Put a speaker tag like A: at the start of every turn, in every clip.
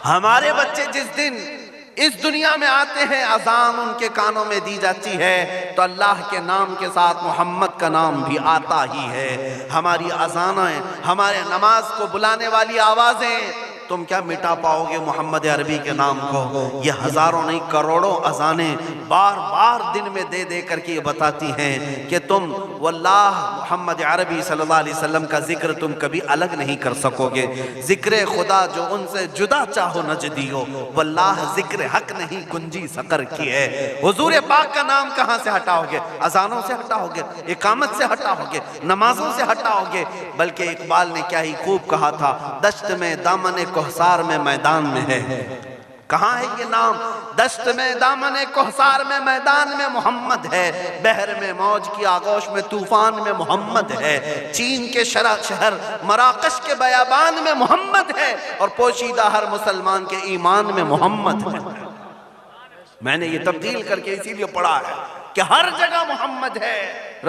A: ہمارے بچے جس دن اس دنیا میں آتے ہیں اذان ان کے کانوں میں دی جاتی ہے تو اللہ کے نام کے ساتھ محمد کا نام بھی آتا ہی ہے۔ ہماری اذانیں، ہمارے نماز کو بلانے والی آوازیں، تم کیا مٹا پاؤ گے محمد عربی کے نام کو؟ یہ ہزاروں نہیں کروڑوں اذانیں بار بار دن میں دے دے کر کے یہ بتاتی ہیں کہ تم واللہ محمد عربی صلی اللہ علیہ وسلم کا ذکر تم کبھی الگ نہیں کر سکو گے۔ ذکر خدا جو ان سے جدا چاہو نجدیو، واللہ ذکر حق نہیں گنجی سقر کی ہے۔ حضور پاک کا نام کہاں سے ہٹاؤ گے؟ اذانوں سے ہٹاؤ گے، اقامت سے ہٹاؤ گے، نمازوں سے ہٹاؤ گے؟ بلکہ اقبال نے کیا ہی خوب کہا تھا، دشت میں دامن کوہسار میں میدان میں ہے۔ کہاں ہے یہ نام؟ دشت میں دامن کوہسار میں میدان میں محمد ہے، بحر میں موج کی آغوش میں طوفان میں محمد ہے، چین کے شہر مراکش کے بیابان میں محمد ہے، اور پوشیدہ ہر مسلمان کے ایمان میں محمد ہے۔ میں نے یہ تبدیل کر کے اسی لیے پڑھا ہے کہ ہر جگہ محمد ہے۔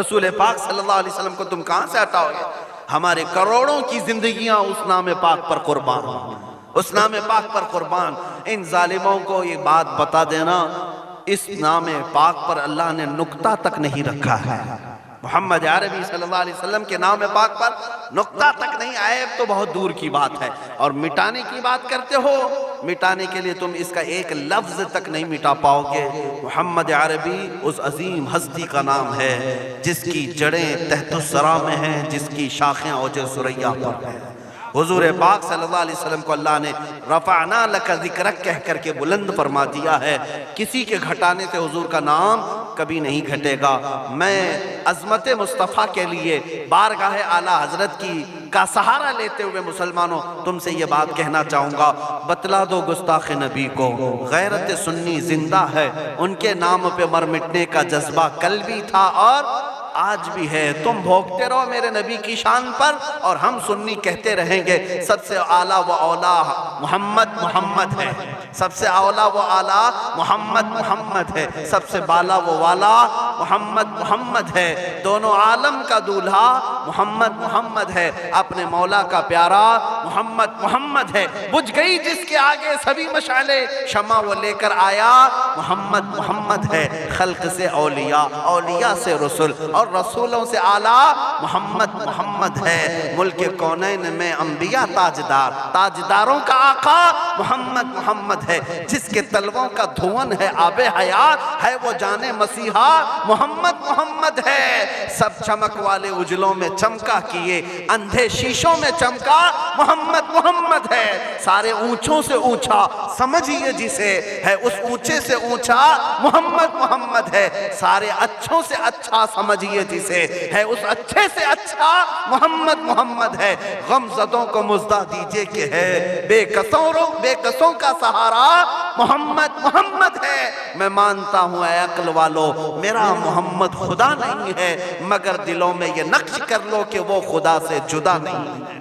A: رسول پاک صلی اللہ علیہ وسلم کو تم کہاں سے ہٹاؤ گے؟ ہمارے کروڑوں کی زندگیاں اس نام پاک پر قربان، اس نام پاک پر قربان۔ ان ظالموں کو یہ بات بتا دینا، اس نام پاک پر اللہ نے نقطہ تک نہیں رکھا ہے۔ محمد عربی صلی اللہ علیہ وسلم کے نام پاک پر نقطہ تک نہیں، عیب تو بہت دور کی بات ہے۔ اور مٹانے کی بات کرتے ہو، مٹانے کے لیے تم اس کا ایک لفظ تک نہیں مٹا پاؤ گے۔ محمد عربی اس عظیم ہستی کا نام ہے جس کی جڑیں تحت الثری میں ہیں، جس کی شاخیں اوج ثریا پر ہیں۔ حضور پاک صلی اللہ علیہ وسلم کو اللہ نے رفعنا لک ذکرک کہہ کر کے بلند فرما دیا ہے۔ کسی کے گھٹانے سے حضور کا نام کبھی نہیں گھٹے گا۔ میں عظمت مصطفیٰ کے لیے بارگاہ اعلیٰ حضرت کی کا سہارا لیتے ہوئے مسلمانوں تم سے یہ بات کہنا چاہوں گا، بتلا دو گستاخ نبی کو غیرت سنی زندہ ہے، ان کے نام پہ مر مٹنے کا جذبہ کل بھی تھا اور آج بھی ہے۔ تم بھوکتے رہو میرے نبی کی شان پر اور ہم سنی کہتے رہیں گے سب سے اعلیٰ و اولا محمد محمد ہے، سب سے اولا و اعلیٰ محمد محمد ہے، سب سے بالا و والا محمد محمد ہے، دونوں عالم کا دولہا محمد محمد ہے، اپنے مولا کا پیارا محمد محمد ہے۔ بجھ گئی جس کے آگے سبھی مشعلیں، شمع وہ لے کر آیا محمد محمد ہے۔ خلق سے اولیاء، اولیاء سے رسول اور رسولوں سے اعلیٰ محمد محمد ہے۔ ملک کونین میں انبیاء تاجدار، تاجداروں کا آقا محمد محمد ہے۔ جس کے تلووں کا دھون ہے آب حیات، ہے وہ جان مسیحا محمد محمد ہے۔ سب چمک والے اجلوں میں چمکا کیے، اندھے شیشوں میں چمکا محمد محمد ہے۔ سارے اونچوں سے اونچا سمجھیے جسے، ہے اس اونچے سے اونچا محمد محمد ہے۔ سارے اچھوں سے اچھا سمجھیے جسے، ہے اس اچھے سے اچھا محمد محمد ہے۔ غم زدوں کو مزدہ دیجئے کہ ہے بے کسوں کا سہارا محمد محمد ہے۔ میں مانتا ہوں اے عقل والو میرا محمد خدا نہیں ہے، مگر دلوں میں یہ نقش کر لو کہ وہ خدا سے جدا نہیں ہے۔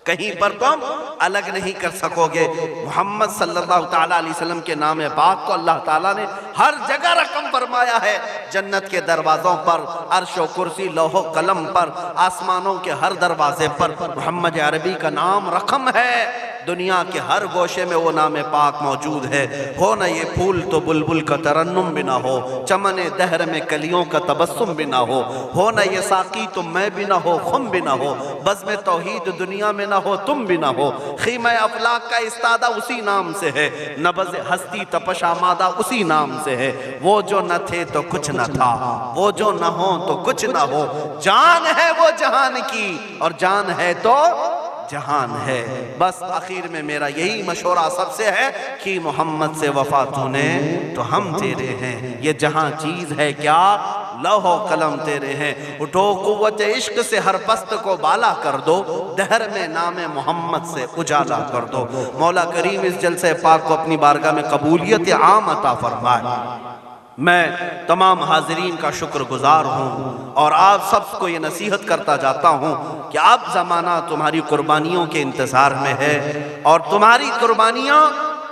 A: کہیں پر تم الگ نہیں کر سکو گے۔ محمد صلی اللہ تعالیٰ علیہ وسلم کے نام پاک کو اللہ تعالیٰ نے ہر جگہ رقم فرمایا ہے، جنت کے دروازوں پر، عرش و کرسی لوح و قلم پر، آسمانوں کے ہر دروازے پر محمد عربی کا نام رقم ہے۔ دنیا کے ہر گوشے میں وہ نام پاک موجود ہے۔ ہو نہ یہ پھول تو بلبل کا ترنم بھی نہ ہو، چمن دہر میں کلیوں کا تبسم بھی نہ ہو نہ یہ ساقی تو میں بھی نہ ہو، خم بھی نہ ہو، بزم توحید دنیا میں نہ ہو، تم بھی نہ ہو۔ خیمہ افلاک کا استادہ اسی نام سے ہے، نبض ہستی تپش آمادہ اسی نام سے ہے۔ وہ جو نہ تھے تو کچھ نہ تھا، وہ جو نہ ہو تو کچھ نہ ہو، جان ہے وہ جہان کی اور جان ہے تو جہان ہے۔ بس آخر میں میرا یہی مشورہ سب سے ہے کہ محمد سے وفا تو نے تو ہم تیرے ہیں، یہ جہاں چیز ہے کیا لوح و قلم تیرے ہیں۔ اٹھو قوت عشق سے ہر پست کو بالا کر دو، دہر میں نام محمد سے اجالا کر دو۔ مولا کریم اس جلسہ پاک کو اپنی بارگاہ میں قبولیت عام عطا فرمائے۔ میں تمام حاضرین کا شکر گزار ہوں اور آپ سب کو یہ نصیحت کرتا جاتا ہوں کہ اب زمانہ تمہاری قربانیوں کے انتظار میں ہے، اور تمہاری قربانیاں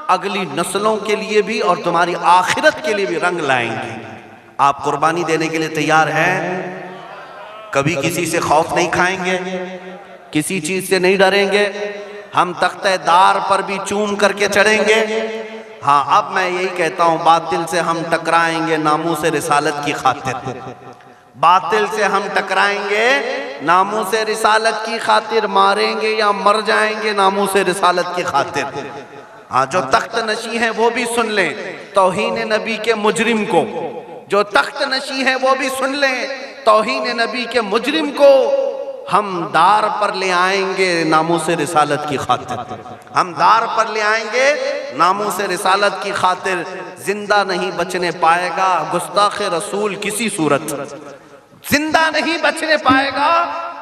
A: اگلی نسلوں کے لیے بھی اور تمہاری آخرت کے لیے بھی رنگ لائیں گی۔ آپ قربانی دینے کے لیے تیار ہیں؟ کبھی کسی سے خوف نہیں کھائیں گے، کسی چیز سے نہیں ڈریں گے، ہم تختہ دار پر بھی چوم کر کے چڑھیں گے۔ ہاں اب میں یہی کہتا ہوں، باطل سے ہم ٹکرائیں گے ناموس رسالت کی خاطر، باطل سے ہم ٹکرائیں گے ناموس رسالت کی خاطر، ماریں گے یا مر جائیں گے ناموس رسالت کی خاطر۔ ہاں جو تخت نشی ہیں وہ بھی سن لیں توہین نبی کے مجرم کو، جو تخت نشی ہیں وہ بھی سن لیں توہین نبی کے مجرم کو ہم دار پر لے آئیں گے ناموس رسالت کی خاطر، ہم دار پر لے آئیں گے ناموس رسالت کی خاطر۔ زندہ نہیں بچنے پائے گا گستاخ رسول کسی صورت، زندہ نہیں بچنے پائے گا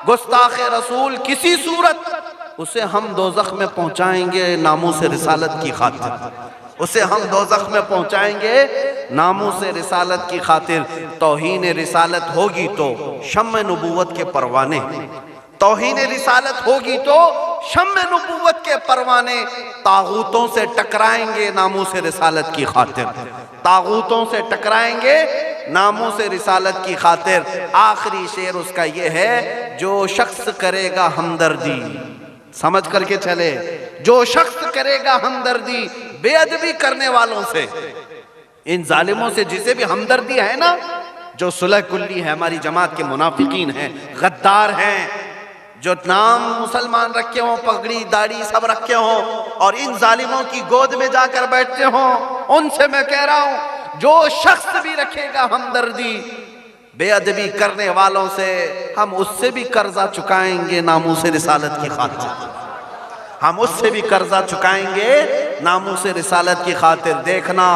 A: گستاخ رسول کسی صورت، اسے ہم دوزخ میں پہنچائیں گے ناموس رسالت کی خاطر، اسے ہم دوزخ میں پہنچائیں گے ناموس رسالت کی خاطر۔ توہین رسالت ہوگی تو شمع نبوت کے پروانے، توہین رسالت ہوگی تو شمع نبوت کے پروانے طاغوتوں سے ٹکرائیں گے ناموس رسالت کی خاطر، طاغوتوں سے ٹکرائیں گے ناموس رسالت کی خاطر۔ آخری شعر اس کا یہ ہے، جو شخص کرے گا ہمدردی، سمجھ کر کے چلے، جو شخص کرے گا ہمدردی بے ادبی کرنے والوں سے، ان ظالموں سے جسے بھی ہمدردی ہے نا، جو صلح کلی ہے، ہماری جماعت کے منافقین ہیں، غدار ہیں، جو نام مسلمان رکھے ہوں، پگڑی داڑھی سب رکھے ہوں اور ان ظالموں کی گود میں جا کر بیٹھتے ہوں، ان سے میں کہہ رہا ہوں جو شخص بھی رکھے گا ہمدردی بے ادبی کرنے والوں سے، ہم اس سے بھی قرضہ چکائیں گے ناموس رسالت کی خاطر، ہم اس سے بھی قرضہ چکائیں گے ناموس رسالت کی خاطر۔ دیکھنا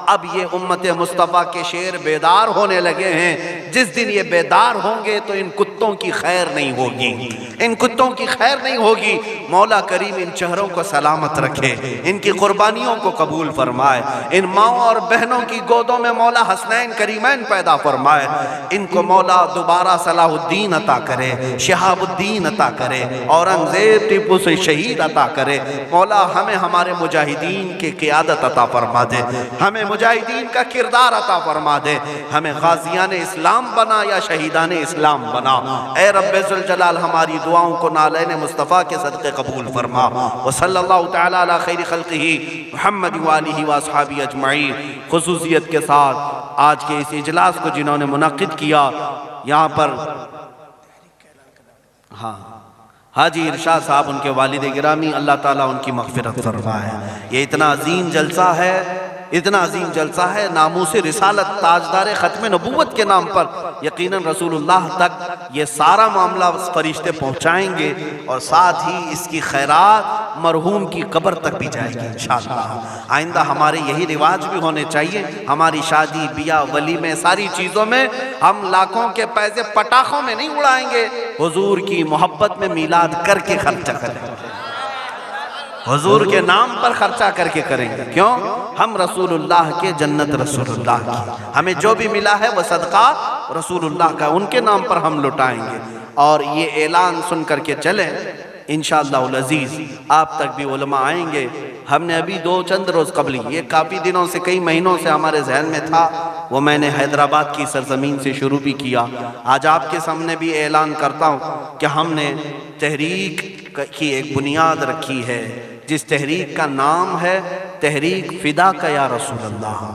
A: اب یہ امت مصطفیٰ کے شیر بیدار ہونے لگے ہیں، جس دن یہ بیدار ہوں گے تو ان کتوں کی خیر نہیں ہوگی، ان کتوں کی خیر نہیں ہوگی۔ مولا کریم ان چہروں کو سلامت رکھے، ان کی قربانیوں کو قبول فرمائے، ان ماؤں اور بہنوں کی گودوں میں مولا حسنین کریمین پیدا فرمائے، ان کو مولا دوبارہ صلاح الدین عطا کرے، شہاب الدین عطا کرے، اورنگزیب ٹیپو سے شہید عطا کرے۔ مولا ہمیں ہمارے مجاہدین کی قیادت عطا فرما دے، ہمیں مجاہدین کا کردار عطا فرما دے، ہمیں غازیان اسلام بنا یا شہیدان اسلام بنا۔ اے رب ذوالجلال ہماری دعاؤں کو نالین مصطفیٰ کے صدقے قبول فرما۔ وصلی اللہ تعالی علی خیر خلقہ محمد وآلہ واصحابہ اجمعین۔ خصوصیت کے ساتھ آج کے اس اجلاس کو جنہوں نے منعقد کیا، یہاں پر حاجی ارشاد صاحب ان کے والد گرامی، اللہ تعالیٰ ان کی مغفرت فرمائے۔ یہ اتنا عظیم جلسہ ہے، اتنا عظیم جلسہ ہے، ناموس رسالت تاجدار ختم نبوت کے نام پر یقیناً رسول اللہ تک یہ سارا معاملہ فرشتے پہنچائیں گے، اور ساتھ ہی اس کی خیرات مرحوم کی قبر تک بھی جائے گی انشاءاللہ۔ آئندہ ہمارے یہی رواج بھی ہونے چاہیے، ہماری شادی بیاہ ولیمے ساری چیزوں میں ہم لاکھوں کے پیسے پٹاخوں میں نہیں اڑائیں گے، حضور کی محبت میں میلاد کر کے خرچہ کریں گے، حضور کے نام پر خرچہ کر کے کریں گے۔ کیوں؟ ہم رسول اللہ کے، جنت رسول اللہ کی، ہمیں جو بھی ملا ہے وہ صدقہ رسول اللہ کا، ان کے نام پر ہم لٹائیں گے۔ اور یہ اعلان سن کر کے چلیں انشاءاللہ العزیز، آپ تک بھی علماء آئیں گے۔ ہم نے ابھی چند روز قبل، یہ کافی دنوں سے، کئی مہینوں سے ہمارے ذہن میں تھا، وہ میں نے حیدرآباد کی سرزمین سے شروع بھی کیا۔ آج آپ کے سامنے بھی اعلان کرتا ہوں کہ ہم نے تحریک کی ایک بنیاد رکھی ہے، جس تحریک کا نام ہے تحریک فدا کا یا رسول اللہ،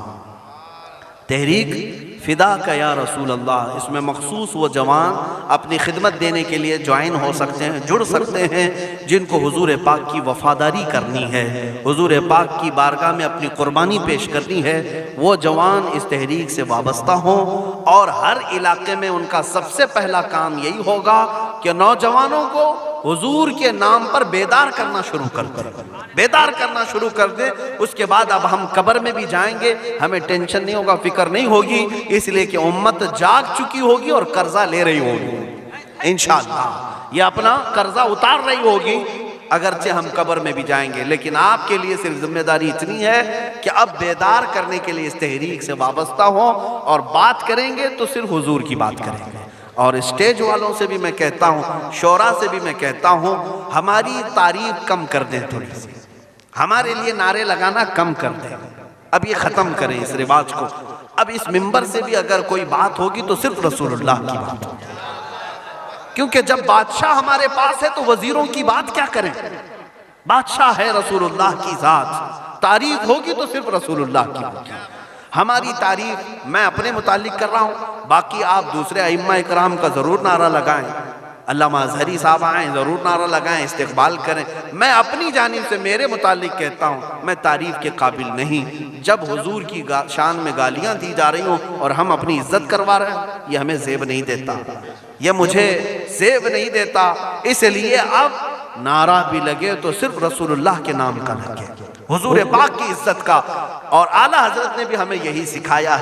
A: تحریک فدا کا یا رسول اللہ۔ اس میں مخصوص وہ جوان اپنی خدمت دینے کے لیے جوائن ہو سکتے ہیں، جڑ سکتے ہیں، جن کو حضور پاک کی وفاداری کرنی ہے، حضور پاک کی بارگاہ میں اپنی قربانی پیش کرنی ہے، وہ جوان اس تحریک سے وابستہ ہوں۔ اور ہر علاقے میں ان کا سب سے پہلا کام یہی ہوگا کہ نوجوانوں کو حضور کے نام پر بیدار کرنا شروع کر دیں، بیدار کرنا شروع کر دیں۔ اس کے بعد اب ہم قبر میں بھی جائیں گے، ہمیں ٹینشن نہیں ہوگا، فکر نہیں ہوگی، اس لیے کہ امت جاگ چکی ہوگی اور قرضہ لے رہی ہوگی انشاءاللہ، یہ اپنا قرضہ اتار رہی ہوگی، اگرچہ ہم قبر میں بھی جائیں گے۔ لیکن آپ کے لیے صرف ذمہ داری اتنی ہے کہ اب بیدار کرنے کے لیے اس تحریک سے وابستہ ہوں، اور بات کریں گے تو صرف حضور کی بات کریں گے۔ اور اسٹیج والوں سے بھی میں کہتا ہوں، شورا سے بھی میں کہتا ہوں، ہماری تعریف کم کر دیں، تھوڑی سی ہمارے لیے نعرے لگانا کم کر دیں، اب یہ ختم کریں اس رواج کو۔ اب اس منبر سے بھی اگر کوئی بات ہوگی تو صرف رسول اللہ کی بات ہوگی، کیونکہ جب بادشاہ ہمارے پاس ہے تو وزیروں کی بات کیا کریں، بادشاہ ہے رسول اللہ کی ذات، تعریف ہوگی تو صرف رسول اللہ کی ہوگی۔ ہماری تعریف میں اپنے متعلق کر رہا ہوں، باقی آپ دوسرے ائمہ اکرام کا ضرور نعرہ لگائیں، علامہ اظہری صاحب آئیں ضرور نعرہ لگائیں، استقبال کریں۔ میں اپنی جانب سے میرے متعلق کہتا ہوں میں تعریف کے قابل نہیں۔ جب حضور کی شان میں گالیاں دی جا رہی ہوں اور ہم اپنی عزت کروا رہے ہیں، یہ ہمیں زیب نہیں دیتا، یہ مجھے زیب نہیں دیتا۔ اس لیے اب نعرہ بھی لگے تو صرف رسول اللہ کے نام کا لگے، حضور پاک کی عزت کا، اور اعلیٰ حضرت نے بھی ہمیں یہی سکھایا ہے۔